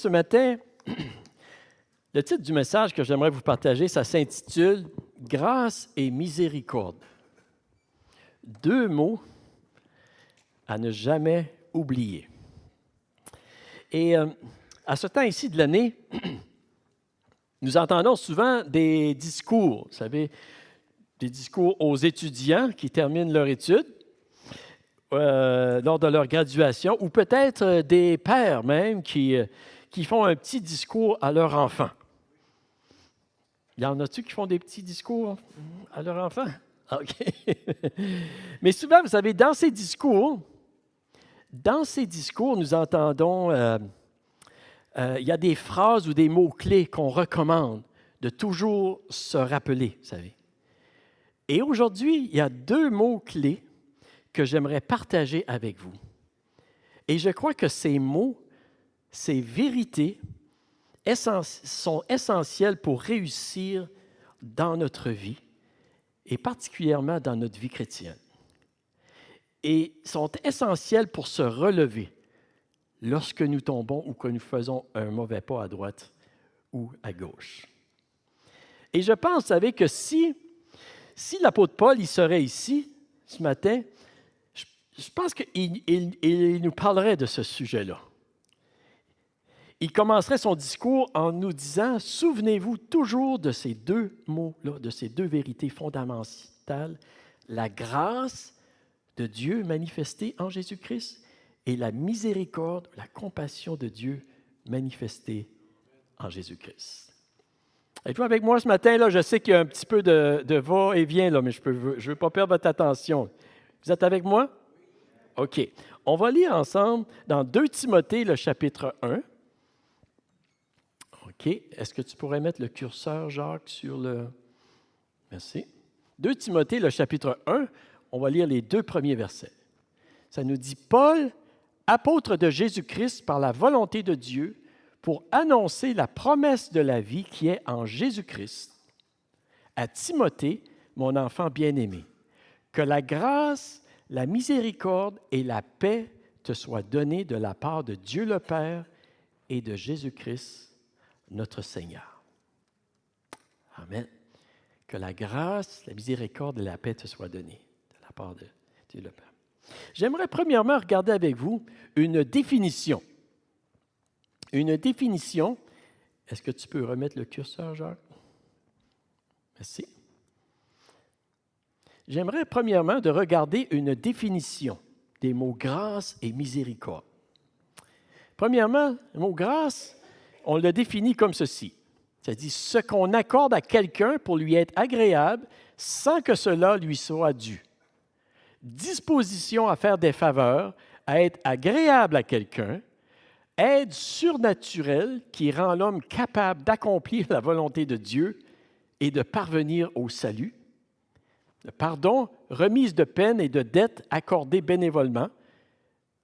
Ce matin, le titre du message que j'aimerais vous partager, ça s'intitule « Grâce et miséricorde ». Deux mots à ne jamais oublier. Et à ce temps ici de l'année, nous entendons souvent des discours, vous savez, des discours aux étudiants qui terminent leur étude lors de leur graduation, ou peut-être des pères même qui font un petit discours à leurs enfants. Il y en a-tu qui font des petits discours à leurs enfants? OK. Mais souvent, vous savez, dans ces discours, nous entendons, il y a des phrases ou des mots-clés qu'on recommande de toujours se rappeler, vous savez. Et aujourd'hui, il y a deux mots-clés que j'aimerais partager avec vous. Et je crois que ces mots, ces vérités, sont essentielles pour réussir dans notre vie, et particulièrement dans notre vie chrétienne. Et sont essentielles pour se relever lorsque nous tombons ou que nous faisons un mauvais pas à droite ou à gauche. Et je pense, vous savez, que si l'apôtre Paul il serait ici ce matin, je pense qu'il nous parlerait de ce sujet-là. Il commencerait son discours en nous disant « Souvenez-vous toujours de ces deux mots-là, de ces deux vérités fondamentales, la grâce de Dieu manifestée en Jésus-Christ et la miséricorde, la compassion de Dieu manifestée en Jésus-Christ. » Êtes-vous avec moi ce matin? Là, je sais qu'il y a un petit peu de va-et-vient, là, mais je ne veux pas perdre votre attention. Vous êtes avec moi? OK. On va lire ensemble dans 2 Timothée, le chapitre 1. OK. Est-ce que tu pourrais mettre le curseur, Jacques, sur le... Merci. 2 Timothée, le chapitre 1, on va lire les 2 premiers versets. Ça nous dit « Paul, apôtre de Jésus-Christ par la volonté de Dieu, pour annoncer la promesse de la vie qui est en Jésus-Christ, à Timothée, mon enfant bien-aimé, que la grâce, la miséricorde et la paix te soient données de la part de Dieu le Père et de Jésus-Christ, notre Seigneur. » Amen. Que la grâce, la miséricorde et la paix te soient données de la part de Dieu le Père. J'aimerais premièrement regarder avec vous une définition. Une définition. Est-ce que tu peux remettre le curseur, Jacques? Merci. J'aimerais premièrement de regarder une définition des mots grâce et miséricorde. Premièrement, le mot grâce, on le définit comme ceci. C'est-à-dire ce qu'on accorde à quelqu'un pour lui être agréable sans que cela lui soit dû. Disposition à faire des faveurs, à être agréable à quelqu'un, aide surnaturelle qui rend l'homme capable d'accomplir la volonté de Dieu et de parvenir au salut. Le pardon, remise de peine et de dettes accordées bénévolement.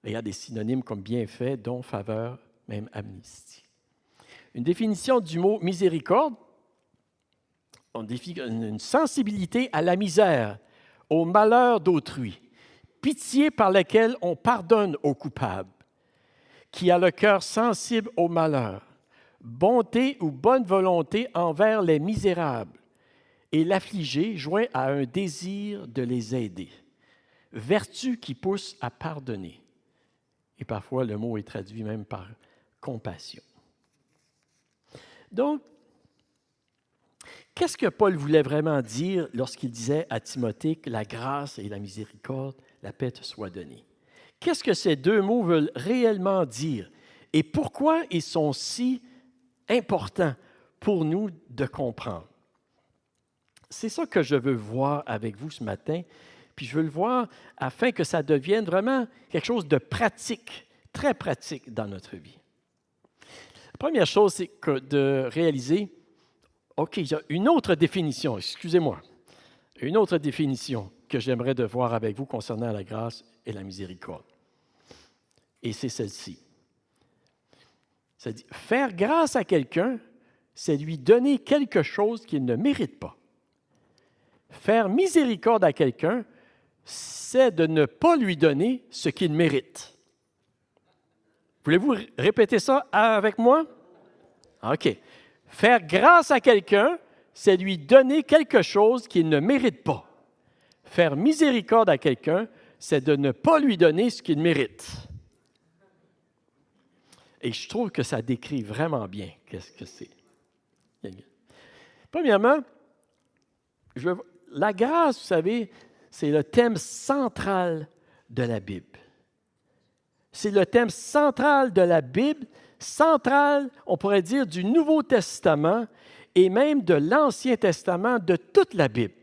Il y a des synonymes comme bienfait, don, faveur, même amnistie. Une définition du mot miséricorde, on définit une sensibilité à la misère, au malheur d'autrui, pitié par laquelle on pardonne aux coupables, qui a le cœur sensible au malheur, bonté ou bonne volonté envers les misérables, et l'affligé joint à un désir de les aider, vertu qui pousse à pardonner. Et parfois, le mot est traduit même par compassion. Donc, qu'est-ce que Paul voulait vraiment dire lorsqu'il disait à Timothée que la grâce et la miséricorde, la paix te soient données? Qu'est-ce que ces deux mots veulent réellement dire? Et pourquoi ils sont si importants pour nous de comprendre? C'est ça que je veux voir avec vous ce matin, puis je veux le voir afin que ça devienne vraiment quelque chose de pratique, très pratique dans notre vie. La première chose, c'est de réaliser, OK, il y a une autre définition, excusez-moi, une autre définition que j'aimerais de voir avec vous concernant la grâce et la miséricorde. Et c'est celle-ci. C'est-à-dire, faire grâce à quelqu'un, c'est lui donner quelque chose qu'il ne mérite pas. Faire miséricorde à quelqu'un, c'est de ne pas lui donner ce qu'il mérite. Voulez-vous répéter ça avec moi? OK. Faire grâce à quelqu'un, c'est lui donner quelque chose qu'il ne mérite pas. Faire miséricorde à quelqu'un, c'est de ne pas lui donner ce qu'il mérite. Et je trouve que ça décrit vraiment bien qu'est-ce que c'est. Premièrement, la grâce, vous savez, c'est le thème central de la Bible. C'est le thème central de la Bible, central, on pourrait dire, du Nouveau Testament et même de l'Ancien Testament, de toute la Bible.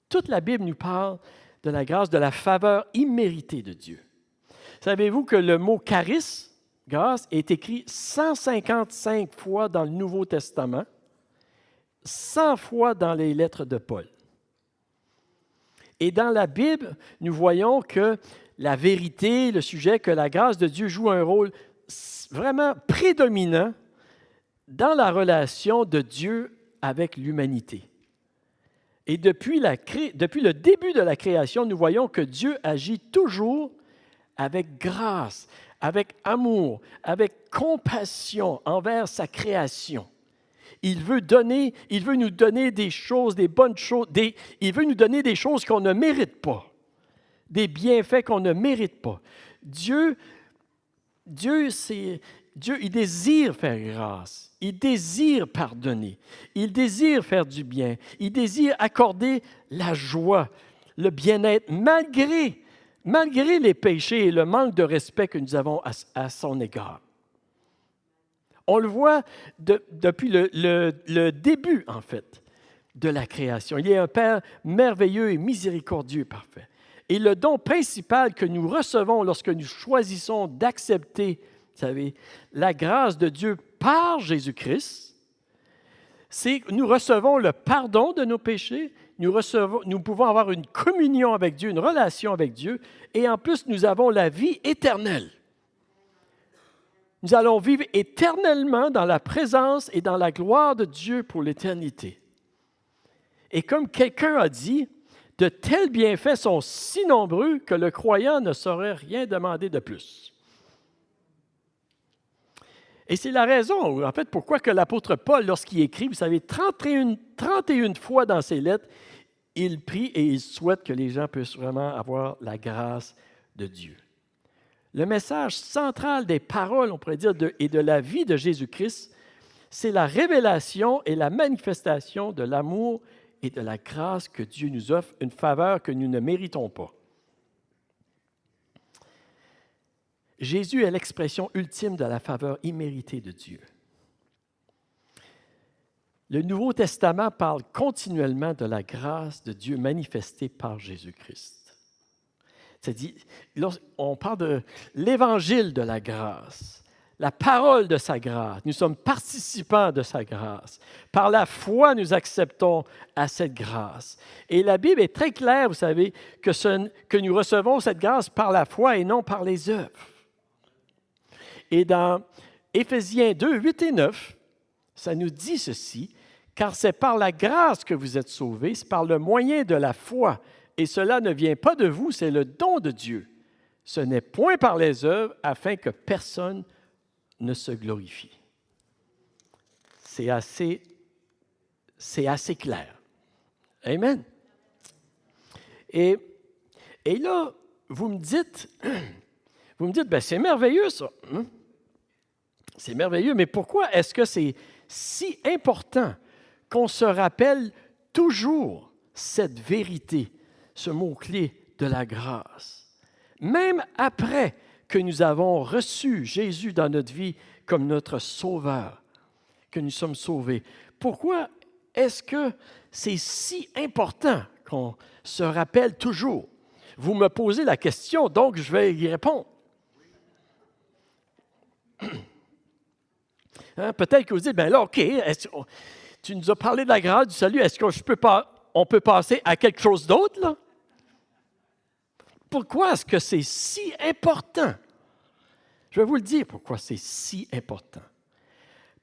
Toute la Bible nous parle de la grâce, de la faveur imméritée de Dieu. Savez-vous que le mot charis, grâce, est écrit 155 fois dans le Nouveau Testament, 100 fois dans les lettres de Paul. Et dans la Bible, nous voyons que la vérité, le sujet, que la grâce de Dieu joue un rôle vraiment prédominant dans la relation de Dieu avec l'humanité. Et depuis le début de la création, nous voyons que Dieu agit toujours avec grâce, avec amour, avec compassion envers sa création. Il veut nous donner des choses, des bonnes choses, il veut nous donner des choses qu'on ne mérite pas, des bienfaits qu'on ne mérite pas. Dieu, il désire faire grâce, il désire pardonner, il désire faire du bien, il désire accorder la joie, le bien-être, malgré les péchés et le manque de respect que nous avons à son égard. On le voit depuis le début, en fait, de la création. Il est un Père merveilleux et miséricordieux, parfait. Et le don principal que nous recevons lorsque nous choisissons d'accepter, vous savez, la grâce de Dieu par Jésus-Christ, c'est que nous recevons le pardon de nos péchés, nous pouvons avoir une communion avec Dieu, une relation avec Dieu, et en plus, nous avons la vie éternelle. Nous allons vivre éternellement dans la présence et dans la gloire de Dieu pour l'éternité. Et comme quelqu'un a dit, de tels bienfaits sont si nombreux que le croyant ne saurait rien demander de plus. Et c'est la raison, en fait, pourquoi que l'apôtre Paul, lorsqu'il écrit, vous savez, 31 fois dans ses lettres, il prie et il souhaite que les gens puissent vraiment avoir la grâce de Dieu. Le message central des paroles, on pourrait dire, et de la vie de Jésus-Christ, c'est la révélation et la manifestation de l'amour et de la grâce que Dieu nous offre, une faveur que nous ne méritons pas. Jésus est l'expression ultime de la faveur imméritée de Dieu. Le Nouveau Testament parle continuellement de la grâce de Dieu manifestée par Jésus-Christ. C'est-à-dire, on parle de l'évangile de la grâce, la parole de sa grâce. Nous sommes participants de sa grâce. Par la foi, nous acceptons à cette grâce. Et la Bible est très claire, vous savez, que nous recevons cette grâce par la foi et non par les œuvres. Et dans Éphésiens 2, 8 et 9, ça nous dit ceci, « Car c'est par la grâce que vous êtes sauvés, c'est par le moyen de la foi. Et cela ne vient pas de vous, c'est le don de Dieu. Ce n'est point par les œuvres, afin que personne ne se glorifie. » C'est assez clair. Amen. Et là, vous me dites, ben, c'est merveilleux ça. C'est merveilleux, mais pourquoi est-ce que c'est si important qu'on se rappelle toujours cette vérité, ce mot-clé de la grâce, même après que nous avons reçu Jésus dans notre vie comme notre Sauveur, que nous sommes sauvés? Pourquoi est-ce que c'est si important qu'on se rappelle toujours? Vous me posez la question, donc je vais y répondre. Hein, peut-être que vous dites, bien là, OK, tu nous as parlé de la grâce, du salut, est-ce qu'on peut passer à quelque chose d'autre, là? Pourquoi est-ce que c'est si important? Je vais vous le dire pourquoi c'est si important.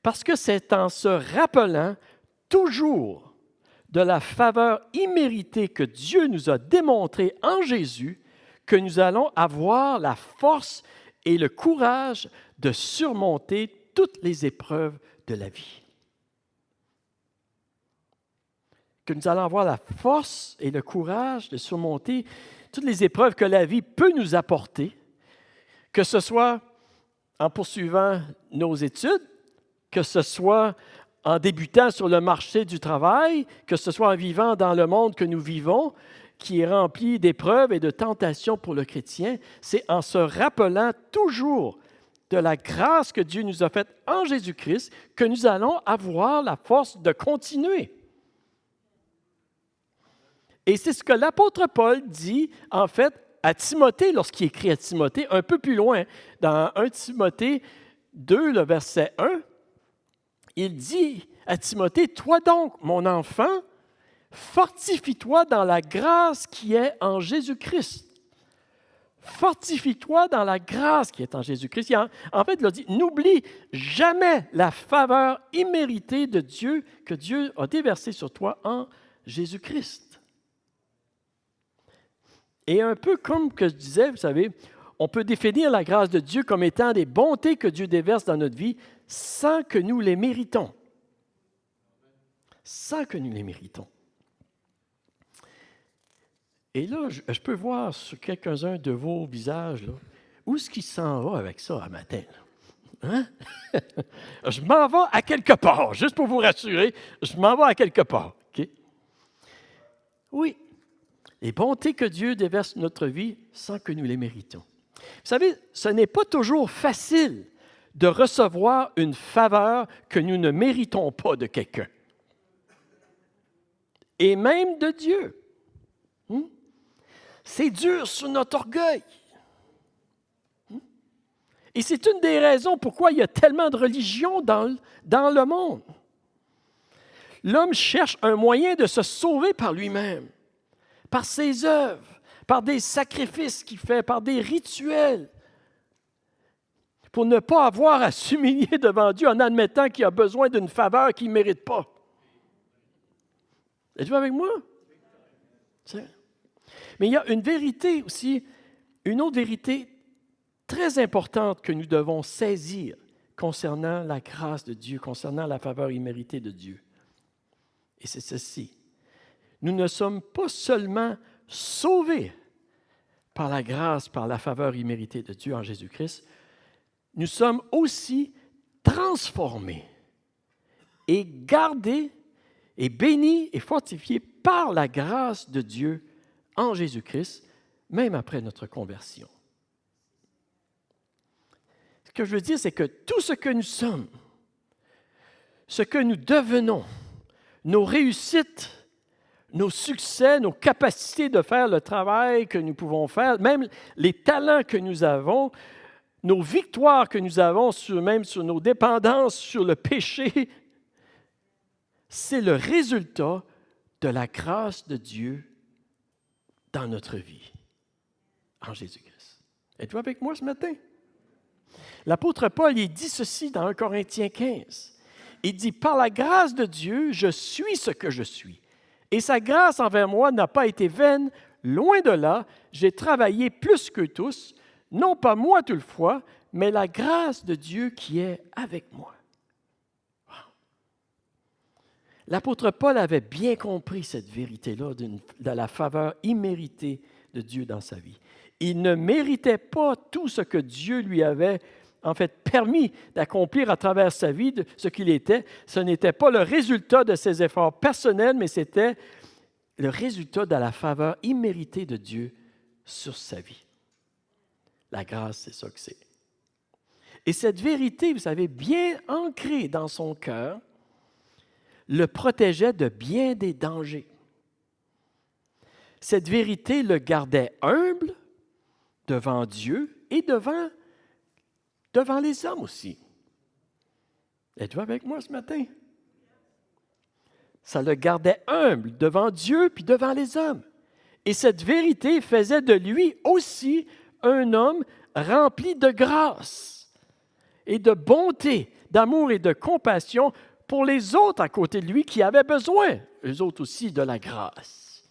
Parce que c'est en se rappelant toujours de la faveur imméritée que Dieu nous a démontrée en Jésus que nous allons avoir la force et le courage de surmonter toutes les épreuves de la vie. Que nous allons avoir la force et le courage de surmonter toutes les épreuves que la vie peut nous apporter, que ce soit en poursuivant nos études, que ce soit en débutant sur le marché du travail, que ce soit en vivant dans le monde que nous vivons, qui est rempli d'épreuves et de tentations pour le chrétien, c'est en se rappelant toujours de la grâce que Dieu nous a faite en Jésus-Christ que nous allons avoir la force de continuer. Et c'est ce que l'apôtre Paul dit, en fait, à Timothée, lorsqu'il écrit à Timothée, un peu plus loin, dans 1 Timothée 2, le verset 1, il dit à Timothée, « Toi donc, mon enfant, fortifie-toi dans la grâce qui est en Jésus-Christ. » Fortifie-toi dans la grâce qui est en Jésus-Christ. En fait, il a dit, n'oublie jamais la faveur imméritée de Dieu que Dieu a déversée sur toi en Jésus-Christ. Et un peu comme que je disais, vous savez, on peut définir la grâce de Dieu comme étant des bontés que Dieu déverse dans notre vie sans que nous les méritons. Sans que nous les méritons. Et là, je peux voir sur quelques-uns de vos visages, là, où est-ce qu'il s'en va avec ça à matin? Hein? Je m'en vais à quelque part, juste pour vous rassurer, je m'en vais à quelque part. Okay? Oui, les bontés que Dieu déverse dans notre vie sans que nous les méritons. Vous savez, ce n'est pas toujours facile de recevoir une faveur que nous ne méritons pas de quelqu'un. Et même de Dieu. C'est dur sur notre orgueil. Et c'est une des raisons pourquoi il y a tellement de religions dans le monde. L'homme cherche un moyen de se sauver par lui-même, par ses œuvres, par des sacrifices qu'il fait, par des rituels, pour ne pas avoir à s'humilier devant Dieu en admettant qu'il a besoin d'une faveur qu'il ne mérite pas. Êtes-vous avec moi? Mais il y a une vérité aussi, une autre vérité très importante que nous devons saisir concernant la grâce de Dieu, concernant la faveur imméritée de Dieu. Et c'est ceci. Nous ne sommes pas seulement sauvés par la grâce, par la faveur imméritée de Dieu en Jésus-Christ, nous sommes aussi transformés et gardés et bénis et fortifiés par la grâce de Dieu en Jésus-Christ, même après notre conversion. Ce que je veux dire, c'est que tout ce que nous sommes, ce que nous devenons, nos réussites, nos succès, nos capacités de faire le travail que nous pouvons faire, même les talents que nous avons, nos victoires que nous avons, même sur nos dépendances, sur le péché, c'est le résultat de la grâce de Dieu dans notre vie, en Jésus-Christ. Êtes-vous avec moi ce matin? L'apôtre Paul, il dit ceci dans 1 Corinthiens 15. Il dit, « Par la grâce de Dieu, je suis ce que je suis. Et sa grâce envers moi n'a pas été vaine, loin de là, j'ai travaillé plus que tous, non pas moi toutefois, mais la grâce de Dieu qui est avec moi. » Wow. L'apôtre Paul avait bien compris cette vérité-là de la faveur imméritée de Dieu dans sa vie. Il ne méritait pas tout ce que Dieu lui avait en fait permis d'accomplir à travers sa vie, de ce qu'il était. Ce n'était pas le résultat de ses efforts personnels, mais c'était le résultat de la faveur imméritée de Dieu sur sa vie. La grâce, c'est ça que c'est. Et cette vérité, vous savez, bien ancrée dans son cœur, le protégeait de bien des dangers. Cette vérité le gardait humble devant Dieu et devant les hommes aussi. Êtes-vous avec moi ce matin? Ça le gardait humble devant Dieu puis devant les hommes. Et cette vérité faisait de lui aussi un homme rempli de grâce et de bonté, d'amour et de compassion pour les autres à côté de lui qui avaient besoin, eux autres aussi, de la grâce,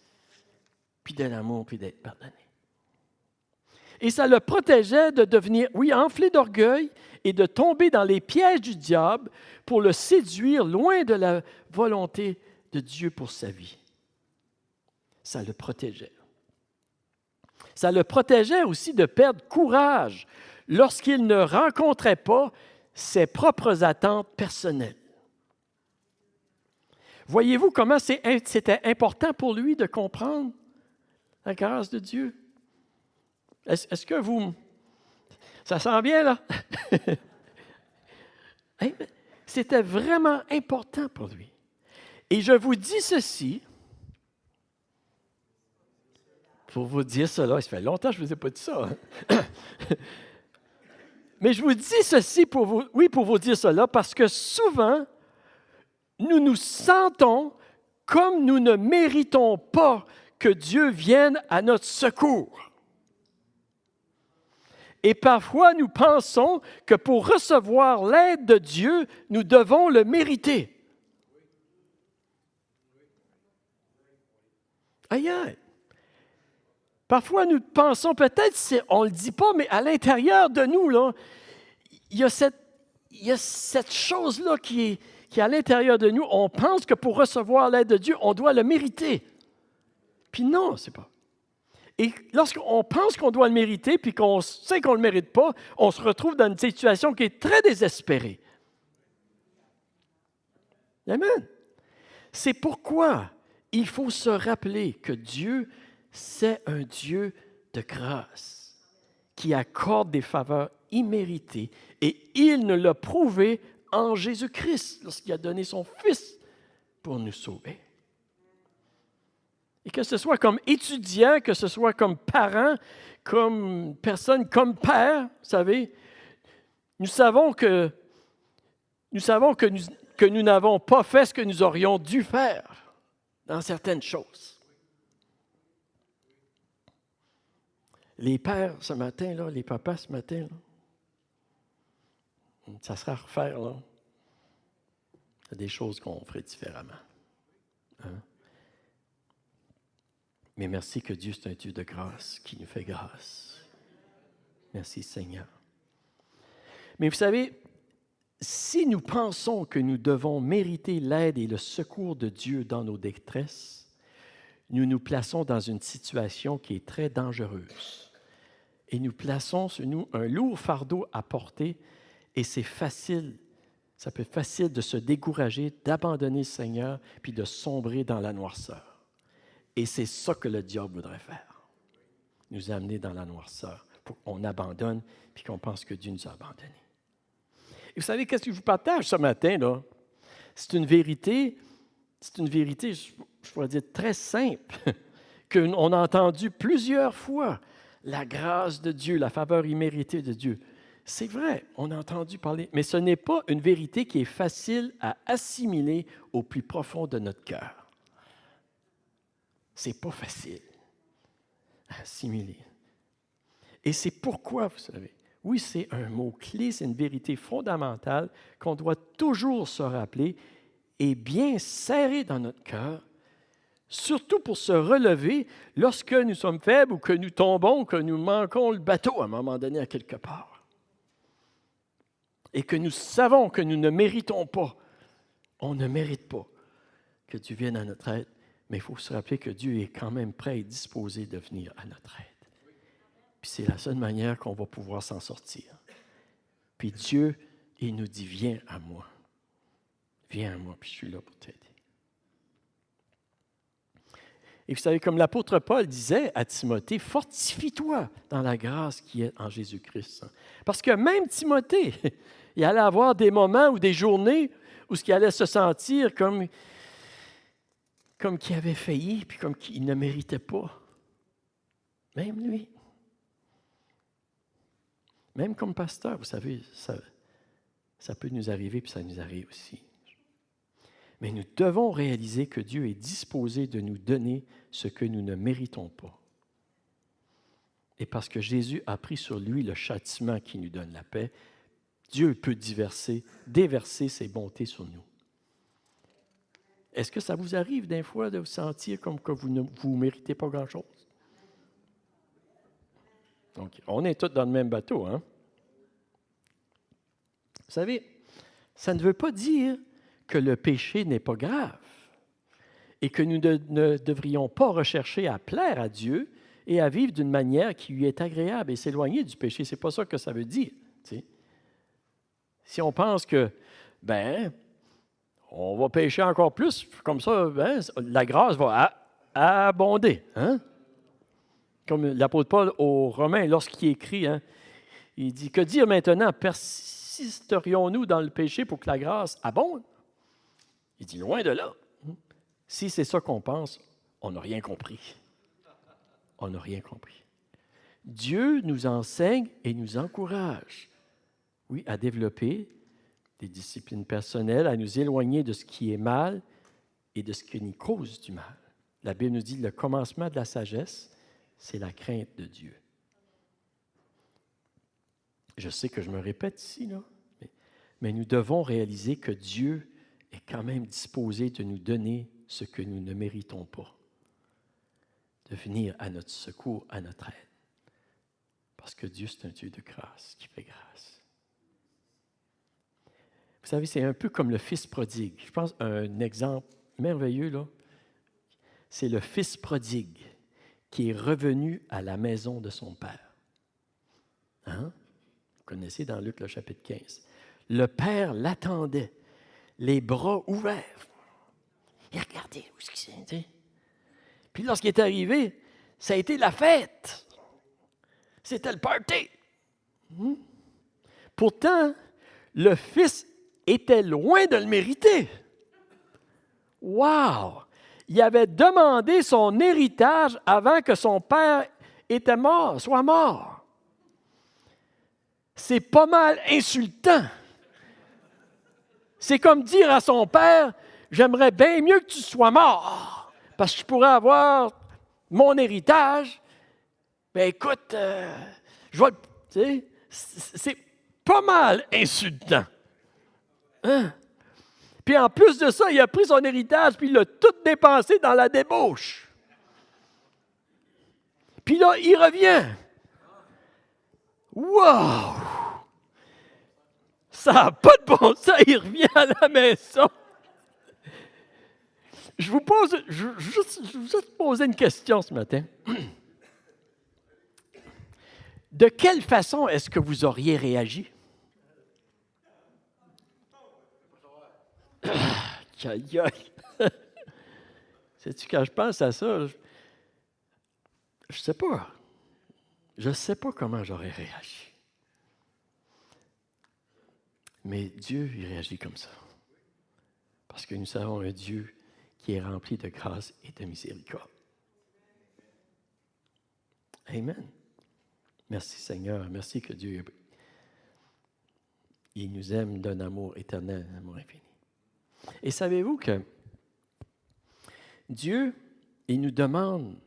puis de l'amour, puis d'être pardonnés. Et ça le protégeait de devenir, oui, enflé d'orgueil et de tomber dans les pièges du diable pour le séduire loin de la volonté de Dieu pour sa vie. Ça le protégeait. Ça le protégeait aussi de perdre courage lorsqu'il ne rencontrait pas ses propres attentes personnelles. Voyez-vous comment c'était important pour lui de comprendre la grâce de Dieu? Est-ce que vous... Ça sent bien, là? C'était vraiment important pour lui. Et je vous dis ceci, pour vous dire cela, ça fait longtemps que je ne vous ai pas dit ça. Hein? Mais je vous dis ceci pour vous dire cela, parce que souvent, nous nous sentons comme nous ne méritons pas que Dieu vienne à notre secours. Et parfois, nous pensons que pour recevoir l'aide de Dieu, nous devons le mériter. Aïe, aïe. Parfois, nous pensons peut-être, on ne le dit pas, mais à l'intérieur de nous, là, il y a cette chose-là qui est à l'intérieur de nous. On pense que pour recevoir l'aide de Dieu, on doit le mériter. Puis non, c'est pas. Et lorsqu'on pense qu'on doit le mériter, puis qu'on sait qu'on ne le mérite pas, on se retrouve dans une situation qui est très désespérée. Amen. C'est pourquoi il faut se rappeler que Dieu, c'est un Dieu de grâce qui accorde des faveurs imméritées et il nous l'a prouvé en Jésus-Christ lorsqu'il a donné son Fils pour nous sauver. Et que ce soit comme étudiant, que ce soit comme parent, comme personne, comme père, vous savez, nous savons que nous n'avons pas fait ce que nous aurions dû faire dans certaines choses. Les pères ce matin, là, les papas ce matin, là, ça sera à refaire, là. Il y a des choses qu'on ferait différemment. Hein? Mais merci que Dieu, c'est un Dieu de grâce, qui nous fait grâce. Merci Seigneur. Mais vous savez, si nous pensons que nous devons mériter l'aide et le secours de Dieu dans nos détresses, nous nous plaçons dans une situation qui est très dangereuse. Et nous plaçons sur nous un lourd fardeau à porter et c'est facile, ça peut être facile de se décourager, d'abandonner le Seigneur puis de sombrer dans la noirceur. Et c'est ça que le diable voudrait faire, nous amener dans la noirceur pour qu'on abandonne puis qu'on pense que Dieu nous a abandonnés. Et vous savez, qu'est-ce que je vous partage ce matin, là? C'est une vérité, je pourrais dire, très simple, qu'on a entendu plusieurs fois. La grâce de Dieu, la faveur imméritée de Dieu. C'est vrai, on a entendu parler, mais ce n'est pas une vérité qui est facile à assimiler au plus profond de notre cœur. C'est pas facile à assimiler. Et c'est pourquoi, vous savez, oui, c'est un mot-clé, c'est une vérité fondamentale qu'on doit toujours se rappeler et bien serrer dans notre cœur, surtout pour se relever lorsque nous sommes faibles ou que nous tombons, que nous manquons le bateau à un moment donné à quelque part. Et que nous savons que nous ne méritons pas, on ne mérite pas que Dieu vienne à notre aide, mais il faut se rappeler que Dieu est quand même prêt et disposé de venir à notre aide. Puis c'est la seule manière qu'on va pouvoir s'en sortir. Puis Dieu, il nous dit, viens à moi. Viens à moi, puis je suis là pour t'aider. Et vous savez, comme l'apôtre Paul disait à Timothée, fortifie-toi dans la grâce qui est en Jésus-Christ. Parce que même Timothée, il allait avoir des moments ou des journées où il allait se sentir comme qu'il avait failli, puis comme qu'il ne méritait pas. Même lui. Même comme pasteur, vous savez, ça peut nous arriver, puis ça nous arrive aussi. Mais nous devons réaliser que Dieu est disposé de nous donner ce que nous ne méritons pas. Et parce que Jésus a pris sur lui le châtiment qui nous donne la paix, Dieu peut déverser ses bontés sur nous. Est-ce que ça vous arrive des fois de vous sentir comme que vous ne vous méritez pas grand-chose? Donc, on est tous dans le même bateau, hein? Vous savez, ça ne veut pas dire que le péché n'est pas grave et que nous ne devrions pas rechercher à plaire à Dieu et à vivre d'une manière qui lui est agréable et s'éloigner du péché. Ce n'est pas ça que ça veut dire. T'sais. Si on pense que, on va pécher encore plus, comme ça, la grâce va abonder. Hein? Comme l'apôtre Paul aux Romains, lorsqu'il écrit, il dit, « Que dire maintenant? Persisterions-nous dans le péché pour que la grâce abonde? » Il dit, loin de là. Si c'est ça qu'on pense, on n'a rien compris. On n'a rien compris. Dieu nous enseigne et nous encourage, oui, à développer des disciplines personnelles, à nous éloigner de ce qui est mal et de ce qui nous cause du mal. La Bible nous dit le commencement de la sagesse, c'est la crainte de Dieu. Je sais que je me répète ici, là, mais nous devons réaliser que Dieu est quand même disposé de nous donner ce que nous ne méritons pas, de venir à notre secours, à notre aide. Parce que Dieu, c'est un Dieu de grâce, qui fait grâce. Vous savez, c'est un peu comme le fils prodigue. Je pense un exemple merveilleux, là, c'est le fils prodigue qui est revenu à la maison de son père. Hein? Vous connaissez dans Luc, le chapitre 15. Le père l'attendait, les bras ouverts. Il regardait où est-ce qu'il était. Puis lorsqu'il est arrivé, ça a été la fête. C'était le party. Pourtant, le fils était loin de le mériter. Wow! Il avait demandé son héritage avant que son père soit mort. C'est pas mal insultant. C'est comme dire à son père, « J'aimerais bien mieux que tu sois mort, parce que je pourrais avoir mon héritage. » Ben écoute, je vais... Tu sais, c'est pas mal insultant. Hein? Puis en plus de ça, il a pris son héritage, puis il l'a tout dépensé dans la débauche. Puis là, il revient. Wow! Ça n'a pas de bon sens, il revient à la maison. Je vous juste poser une question ce matin. De quelle façon est-ce que vous auriez réagi? Aïe, aïe. Sais-tu, quand je pense à ça, je ne sais pas. Je ne sais pas comment j'aurais réagi. Mais Dieu, il réagit comme ça. Parce que nous savons un Dieu qui est rempli de grâce et de miséricorde. Amen. Merci Seigneur. Merci que Dieu, il nous aime d'un amour éternel, d'un amour infini. Et savez-vous que Dieu, il nous demande,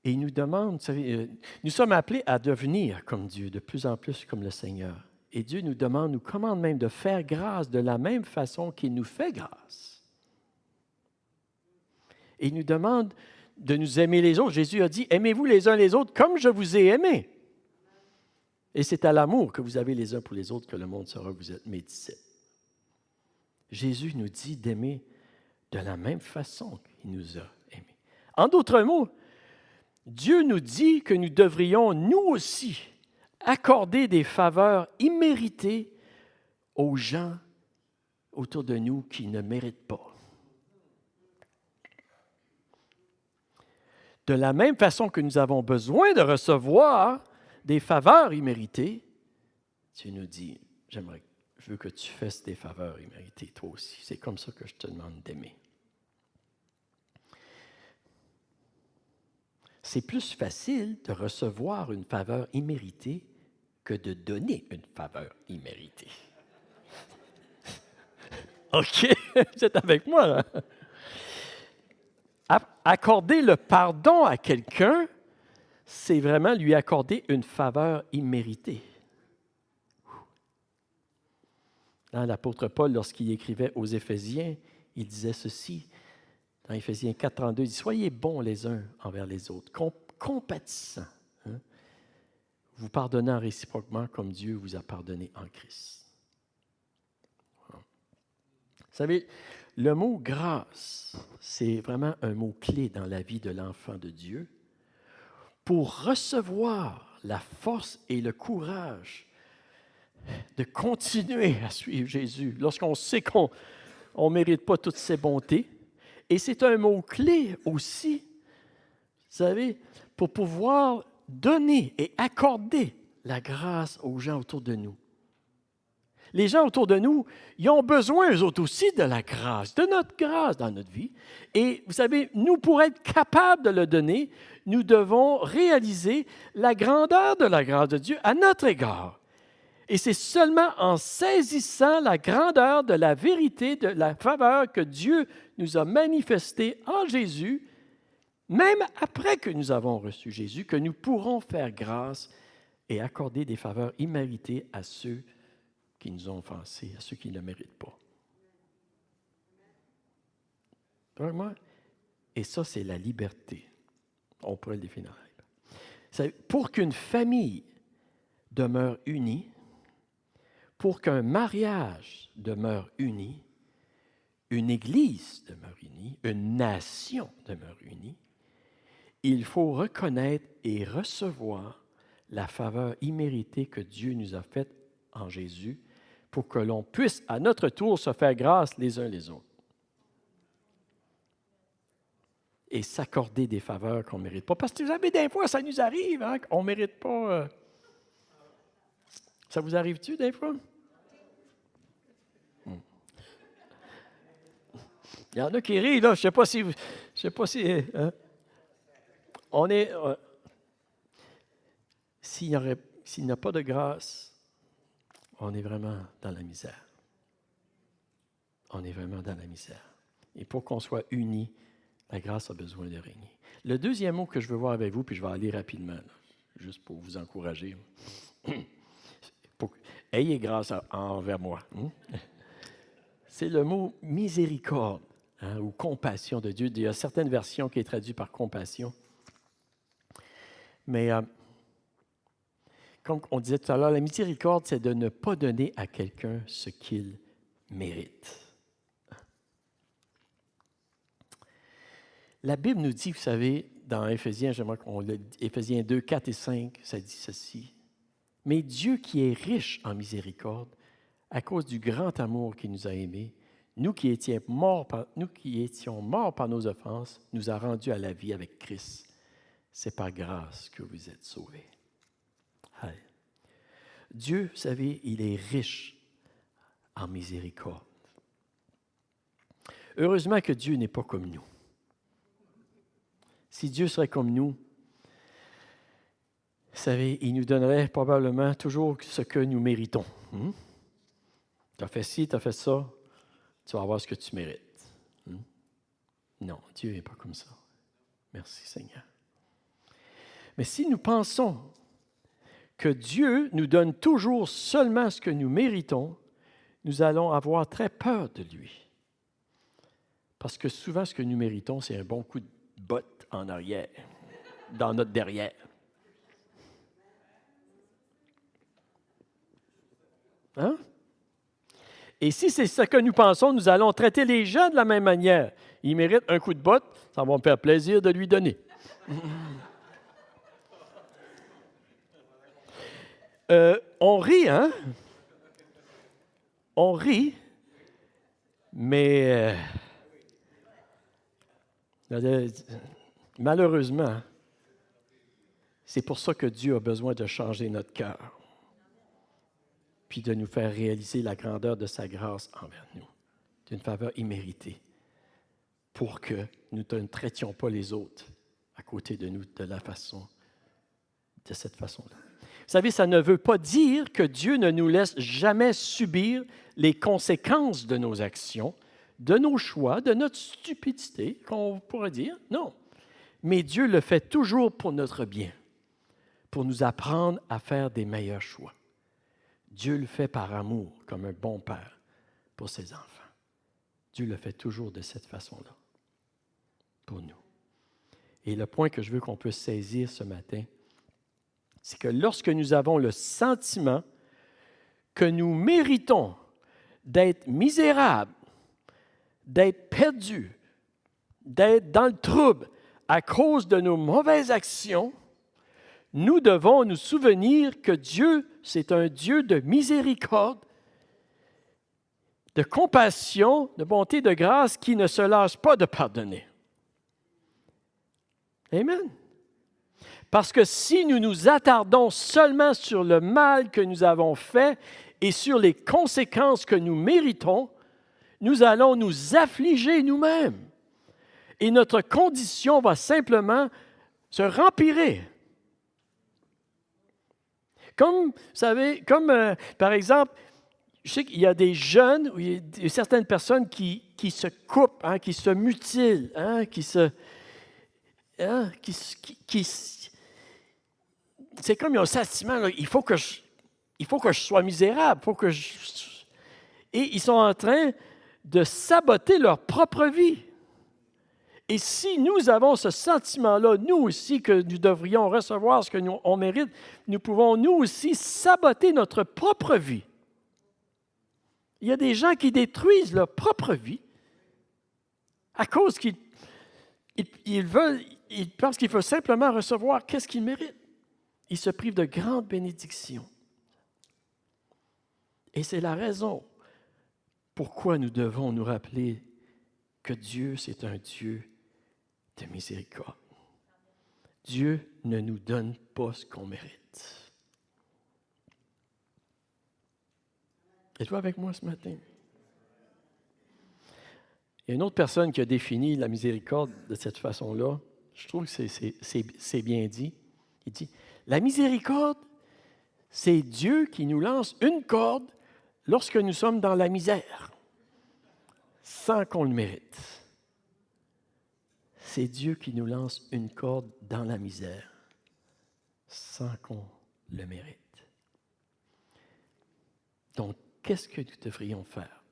vous savez, nous sommes appelés à devenir comme Dieu, de plus en plus comme le Seigneur. Et Dieu nous commande même de faire grâce de la même façon qu'il nous fait grâce. Et il nous demande de nous aimer les autres. Jésus a dit, « Aimez-vous les uns les autres comme je vous ai aimés. » Et c'est à l'amour que vous avez les uns pour les autres que le monde saura que vous êtes mes disciples. Jésus nous dit d'aimer de la même façon qu'il nous a aimés. En d'autres mots, Dieu nous dit que nous devrions, nous aussi, accorder des faveurs imméritées aux gens autour de nous qui ne méritent pas. De la même façon que nous avons besoin de recevoir des faveurs imméritées, Dieu nous dit, je veux que tu fasses des faveurs imméritées, toi aussi. C'est comme ça que je te demande d'aimer. C'est plus facile de recevoir une faveur imméritée que de donner une faveur imméritée. OK, vous êtes avec moi, là? Accorder le pardon à quelqu'un, c'est vraiment lui accorder une faveur imméritée. Dans l'apôtre Paul, lorsqu'il écrivait aux Éphésiens, il disait ceci, dans Éphésiens 4,32, il dit « Soyez bons les uns envers les autres, compatissants, hein, vous pardonnant réciproquement comme Dieu vous a pardonné en Christ. Vous savez, le mot grâce, c'est vraiment un mot-clé dans la vie de l'enfant de Dieu pour recevoir la force et le courage de continuer à suivre Jésus lorsqu'on sait qu'on ne mérite pas toutes ses bontés. Et c'est un mot-clé aussi, vous savez, pour pouvoir donner et accorder la grâce aux gens autour de nous. Les gens autour de nous, ils ont besoin, eux autres aussi, de la grâce, de notre grâce dans notre vie. Et vous savez, nous, pour être capables de le donner, nous devons réaliser la grandeur de la grâce de Dieu à notre égard. Et c'est seulement en saisissant la grandeur de la vérité, de la faveur que Dieu nous a manifestée en Jésus, même après que nous avons reçu Jésus, que nous pourrons faire grâce et accorder des faveurs imméritées à ceux qui nous ont offensés, à ceux qui ne le méritent pas. Vraiment. Et ça, c'est la liberté. On pourrait le définir. Pour qu'une famille demeure unie, pour qu'un mariage demeure uni, une Église demeure unie, une nation demeure unie, il faut reconnaître et recevoir la faveur imméritée que Dieu nous a faite en Jésus pour que l'on puisse à notre tour se faire grâce les uns les autres et s'accorder des faveurs qu'on ne mérite pas. Parce que vous savez, des fois, ça nous arrive, hein, qu'on ne mérite pas. Ça vous arrive-tu des fois? Il y en a qui rient, là. Je ne sais pas si. On est. S'il n'y a pas de grâce, on est vraiment dans la misère. On est vraiment dans la misère. Et pour qu'on soit unis, la grâce a besoin de régner. Le deuxième mot que je veux voir avec vous, puis je vais aller rapidement, là, juste pour vous encourager. Ayez grâce envers moi. C'est le mot miséricorde, hein, ou compassion de Dieu. Il y a certaines versions qui est traduites par compassion. Mais, comme on disait tout à l'heure, la miséricorde, c'est de ne pas donner à quelqu'un ce qu'il mérite. La Bible nous dit, vous savez, dans Éphésiens, j'aimerais qu'on le dise, Éphésiens 2, 4 et 5, ça dit ceci. « Mais Dieu qui est riche en miséricorde, à cause du grand amour qu'il nous a aimés, nous qui étions morts par nos offenses, nous a rendus à la vie avec Christ. C'est par grâce que vous êtes sauvés. » Allez. Dieu, vous savez, il est riche en miséricorde. Heureusement que Dieu n'est pas comme nous. Si Dieu serait comme nous, vous savez, il nous donnerait probablement toujours ce que nous méritons. Tu as fait ci, tu as fait ça, tu vas avoir ce que tu mérites. Non, Dieu n'est pas comme ça. Merci Seigneur. Mais si nous pensons que Dieu nous donne toujours seulement ce que nous méritons, nous allons avoir très peur de lui. Parce que souvent, ce que nous méritons, c'est un bon coup de botte en arrière, dans notre derrière. Hein? Et si c'est ce que nous pensons, nous allons traiter les gens de la même manière. Ils méritent un coup de botte, ça va me faire plaisir de lui donner. On rit, hein? On rit, mais malheureusement, c'est pour ça que Dieu a besoin de changer notre cœur, puis de nous faire réaliser la grandeur de sa grâce envers nous, d'une faveur imméritée, pour que nous ne traitions pas les autres à côté de nous de cette façon-là. Vous savez, ça ne veut pas dire que Dieu ne nous laisse jamais subir les conséquences de nos actions, de nos choix, de notre stupidité, qu'on pourrait dire. Non. Mais Dieu le fait toujours pour notre bien, pour nous apprendre à faire des meilleurs choix. Dieu le fait par amour, comme un bon père pour ses enfants. Dieu le fait toujours de cette façon-là, pour nous. Et le point que je veux qu'on puisse saisir ce matin, c'est que lorsque nous avons le sentiment que nous méritons d'être misérables, d'être perdus, d'être dans le trouble à cause de nos mauvaises actions, nous devons nous souvenir que Dieu, c'est un Dieu de miséricorde, de compassion, de bonté, de grâce, qui ne se lâche pas de pardonner. Amen. Parce que si nous nous attardons seulement sur le mal que nous avons fait et sur les conséquences que nous méritons, nous allons nous affliger nous-mêmes. Et notre condition va simplement se rempirer. Comme, vous savez, par exemple, je sais qu'il y a des jeunes, ou il y a certaines personnes qui se coupent, qui se mutilent, c'est comme ils ont un sentiment, là, il faut que je sois misérable, et ils sont en train de saboter leur propre vie. Et si nous avons ce sentiment-là, nous aussi, que nous devrions recevoir ce que on mérite, nous pouvons nous aussi saboter notre propre vie. Il y a des gens qui détruisent leur propre vie à cause qu'ils pensent qu'il faut simplement recevoir qu'est-ce qu'ils méritent. Ils se privent de grandes bénédictions. Et c'est la raison pourquoi nous devons nous rappeler que Dieu, c'est un Dieu de miséricorde. Dieu ne nous donne pas ce qu'on mérite. Êtes-vous avec moi ce matin? Il y a une autre personne qui a défini la miséricorde de cette façon-là. Je trouve que c'est bien dit. Il dit, la miséricorde, c'est Dieu qui nous lance une corde lorsque nous sommes dans la misère, sans qu'on le mérite. C'est Dieu qui nous lance une corde dans la misère, sans qu'on le mérite. Donc, qu'est-ce que nous devrions faire?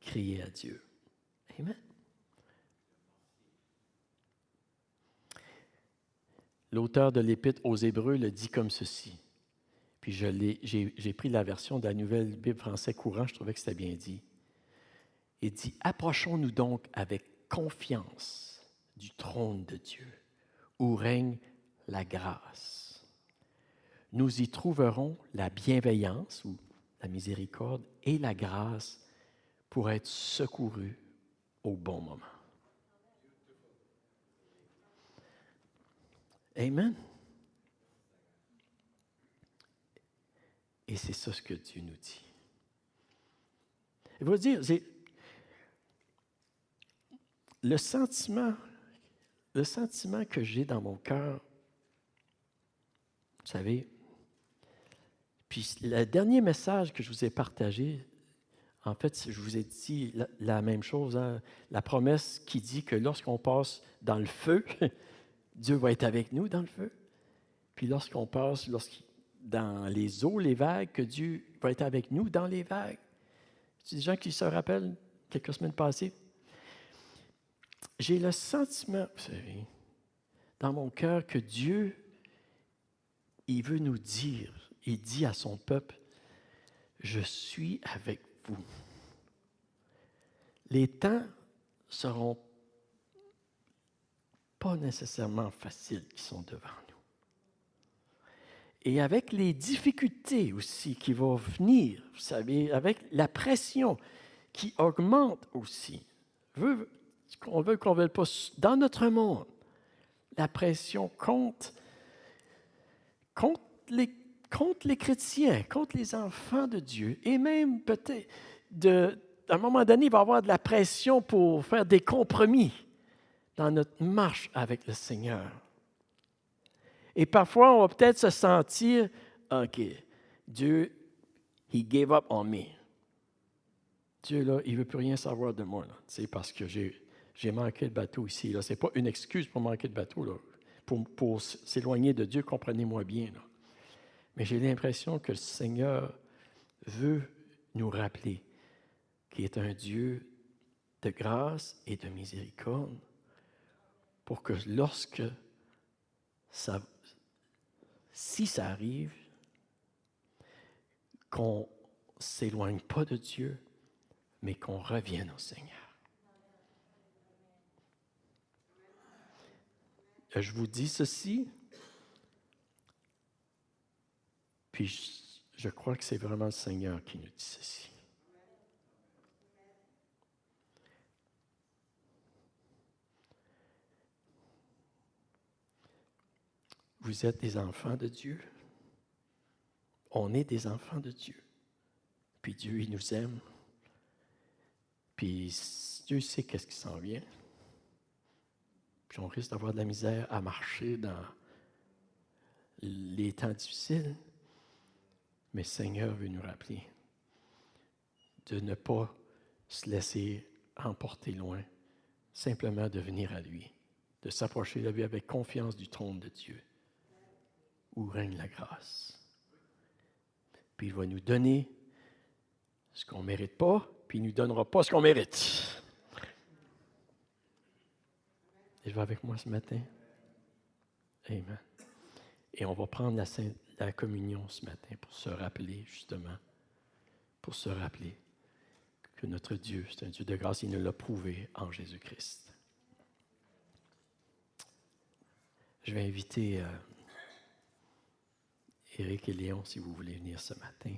Crier à Dieu. Amen. L'auteur de l'Épître aux Hébreux le dit comme ceci. Puis j'ai pris la version de la Nouvelle Bible français courant, je trouvais que c'était bien dit. Il dit, approchons-nous donc avec confiance du trône de Dieu, où règne la grâce. Nous y trouverons la bienveillance ou la miséricorde et la grâce pour être secourus au bon moment. Amen. Et c'est ça ce que Dieu nous dit. Il va dire, c'est le sentiment que j'ai dans mon cœur, vous savez, puis le dernier message que je vous ai partagé, en fait, je vous ai dit la même chose, la promesse qui dit que lorsqu'on passe dans le feu, Dieu va être avec nous dans le feu. Puis lorsqu'on passe dans les eaux, les vagues, que Dieu va être avec nous dans les vagues. C'est des gens qui se rappellent quelques semaines passées. J'ai le sentiment, vous savez, dans mon cœur que Dieu, il veut nous dire, il dit à son peuple, je suis avec vous. Les temps seront pas nécessairement faciles qui sont devant nous. Et avec les difficultés aussi qui vont venir, vous savez, avec la pression qui augmente aussi, qu'on veut qu'on ne veuille pas, dans notre monde, la pression contre les chrétiens, contre les enfants de Dieu, et même peut-être, à un moment donné, il va y avoir de la pression pour faire des compromis dans notre marche avec le Seigneur. Et parfois, on va peut-être se sentir, OK, Dieu, He gave up on me. Dieu, là, il ne veut plus rien savoir de moi, là. C'est parce que j'ai manqué le bateau ici. Ce n'est pas une excuse pour manquer le bateau, là, pour s'éloigner de Dieu, comprenez-moi bien. Là. Mais j'ai l'impression que le Seigneur veut nous rappeler qu'il est un Dieu de grâce et de miséricorde, pour que si ça arrive, qu'on ne s'éloigne pas de Dieu, mais qu'on revienne au Seigneur. Je vous dis ceci, puis je crois que c'est vraiment le Seigneur qui nous dit ceci. Vous êtes des enfants de Dieu. On est des enfants de Dieu. Puis Dieu, il nous aime. Puis Dieu sait qu'est-ce qui s'en vient. Puis on risque d'avoir de la misère à marcher dans les temps difficiles. Mais le Seigneur veut nous rappeler de ne pas se laisser emporter loin, simplement de venir à lui, de s'approcher de lui avec confiance du trône de Dieu, où règne la grâce. Puis il va nous donner ce qu'on ne mérite pas, puis il ne nous donnera pas ce qu'on mérite. Il va avec moi ce matin? Amen. Et on va prendre la communion ce matin pour se rappeler, justement, que notre Dieu, c'est un Dieu de grâce, il nous l'a prouvé en Jésus-Christ. Je vais inviter Éric et Léon, si vous voulez venir ce matin.